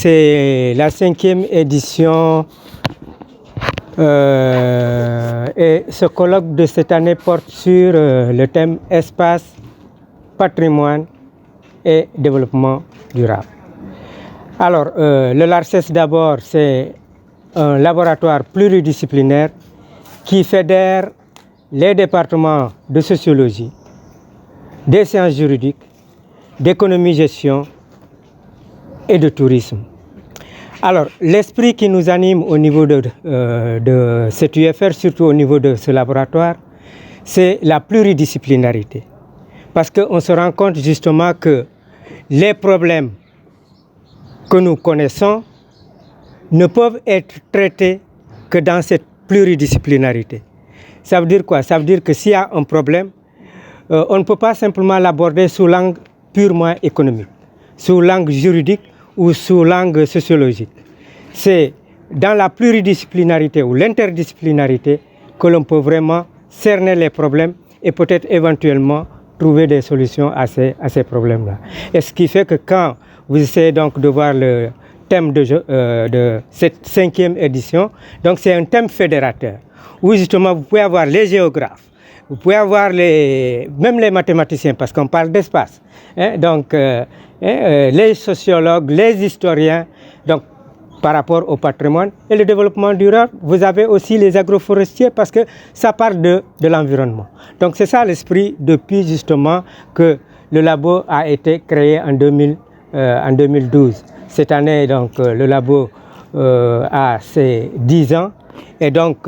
C'est la 5e édition et ce colloque de cette année porte sur le thème espace, patrimoine et développement durable. Alors, le LARCES d'abord, c'est un laboratoire pluridisciplinaire qui fédère les départements de sociologie, des sciences juridiques, d'économie-gestion et de tourisme. Alors, l'esprit qui nous anime au niveau de cet UFR, surtout au niveau de ce laboratoire, c'est la pluridisciplinarité. Parce qu'on se rend compte justement que les problèmes que nous connaissons ne peuvent être traités que dans cette pluridisciplinarité. Ça veut dire quoi? Ça veut dire que s'il y a un problème, on ne peut pas simplement l'aborder sous l'angle purement économique, sous l'angle juridique ou sous l'angle sociologique. C'est dans la pluridisciplinarité ou l'interdisciplinarité que l'on peut vraiment cerner les problèmes et peut-être éventuellement trouver des solutions à ces problèmes-là. Et ce qui fait que quand vous essayez donc de voir le thème de cette 5e édition, donc c'est un thème fédérateur, où justement vous pouvez avoir les géographes, vous pouvez avoir même les mathématiciens, parce qu'on parle d'espace, hein, donc les sociologues, les historiens, donc par rapport au patrimoine et le développement durable, vous avez aussi les agroforestiers parce que ça parle de l'environnement. Donc c'est ça l'esprit depuis justement que le labo a été créé en 2012. Cette année, donc, le labo a ses 10 ans et donc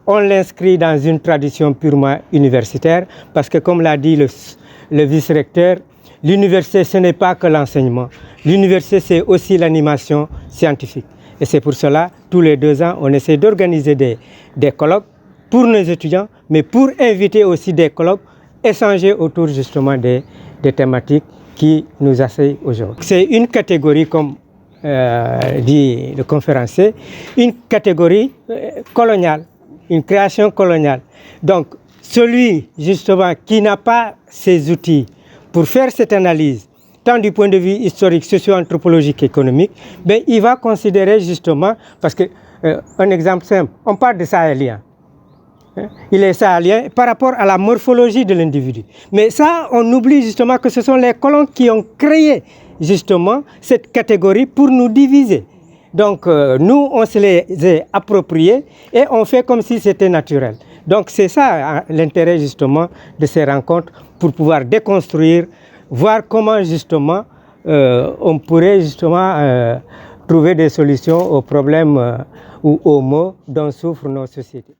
on l'inscrit dans une tradition purement universitaire parce que comme l'a dit le vice-recteur, l'université ce n'est pas que l'enseignement. L'université c'est aussi l'animation scientifique. Et c'est pour cela, tous les 2 ans, on essaie d'organiser des colloques pour nos étudiants, mais pour inviter aussi des colloques, échanger autour justement des thématiques qui nous assaillent aujourd'hui. C'est une catégorie, comme dit le conférencier, une catégorie coloniale, une création coloniale. Donc, celui justement qui n'a pas ces outils pour faire cette analyse, tant du point de vue historique, socio-anthropologique, économique, ben, il va considérer justement, parce que, un exemple simple, on parle de Sahélien. Hein, il est sahélien par rapport à la morphologie de l'individu. Mais ça, on oublie justement que ce sont les colons qui ont créé justement cette catégorie pour nous diviser. Donc, nous, on se les a appropriés et on fait comme si c'était naturel. Donc, c'est ça l'intérêt justement de ces rencontres pour pouvoir déconstruire, voir comment justement on pourrait justement trouver des solutions aux problèmes ou aux maux dont souffrent nos sociétés.